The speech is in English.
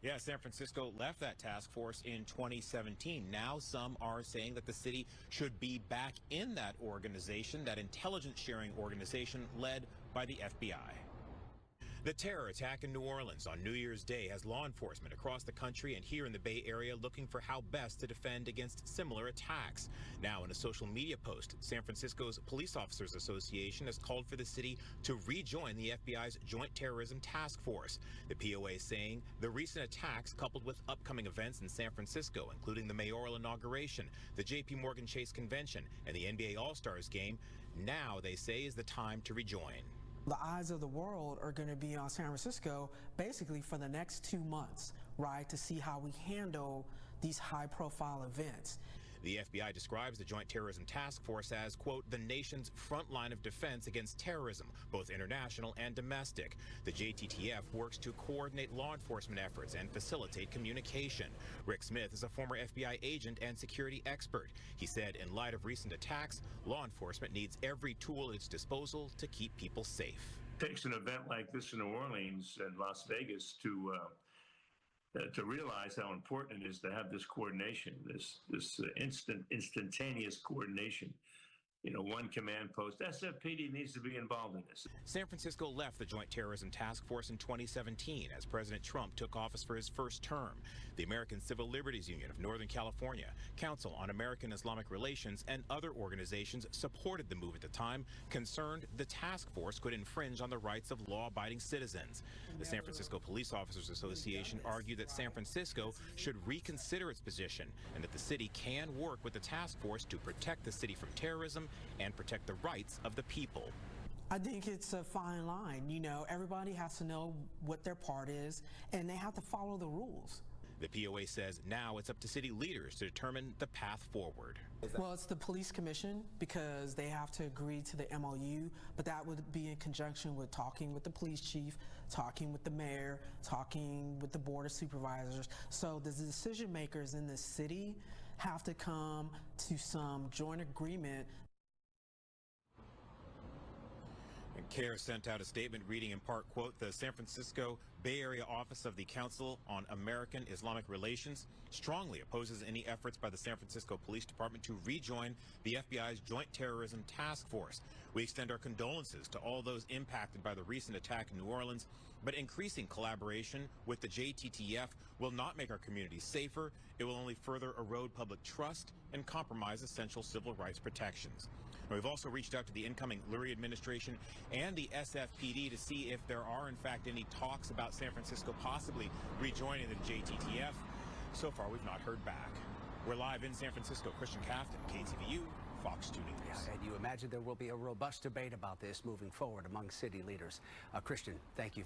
Yeah, San Francisco left that task force in 2017. Now some are saying that the city should be back in that organization, that intelligence sharing organization led by the FBI. The terror attack in New Orleans on New Year's Day has law enforcement across the country and here in the Bay Area looking for how best to defend against similar attacks. Now, in a social media post, San Francisco's Police Officers Association has called for the city to rejoin the FBI's Joint Terrorism Task Force. The POA saying the recent attacks, coupled with upcoming events in San Francisco, including the mayoral inauguration, the JP Morgan Chase Convention, and the NBA All-Stars game, now, they say, is the time to rejoin. The eyes of the world are going to be on San Francisco basically for the next 2 months, right, to see how we handle these high-profile events. The FBI describes the Joint Terrorism Task Force as, quote, the nation's front line of defense against terrorism, both international and domestic. The JTTF works to coordinate law enforcement efforts and facilitate communication. Rick Smith is a former FBI agent and security expert. He said in light of recent attacks, law enforcement needs every tool at its disposal to keep people safe. It takes an event like this in New Orleans and Las Vegas to realize how important it is to have this coordination, this instantaneous coordination. You know, one command post. SFPD needs to be involved in this. San Francisco left the Joint Terrorism Task Force in 2017 as President Trump took office for his first term. The American Civil Liberties Union of Northern California, Council on American Islamic Relations, and other organizations supported the move at the time, concerned the task force could infringe on the rights of law-abiding citizens. The San Francisco Police Officers Association argued that San Francisco should reconsider its position and that the city can work with the task force to protect the city from terrorism and protect the rights of the people. I think it's a fine line. You know, everybody has to know what their part is, and they have to follow the rules. The POA says now it's up to city leaders to determine the path forward. Well, it's the police commission because they have to agree to the MOU, but that would be in conjunction with talking with the police chief, talking with the mayor, talking with the board of supervisors. So the decision makers in the city have to come to some joint agreement. CARE sent out a statement reading in part, quote, the San Francisco Bay Area Office of the Council on American Islamic Relations strongly opposes any efforts by the San Francisco Police Department to rejoin the FBI's Joint Terrorism Task Force. We extend our condolences to all those impacted by the recent attack in New Orleans, but increasing collaboration with the JTTF will not make our communities safer. It will only further erode public trust and compromise essential civil rights protections. We've also reached out to the incoming Lurie administration and the SFPD to see if there are, in fact, any talks about San Francisco possibly rejoining the JTTF. So far, we've not heard back. We're live in San Francisco. Christian Cafton, KTVU, FOX2 News. Yeah, and you imagine there will be a robust debate about this moving forward among city leaders. Christian, thank you.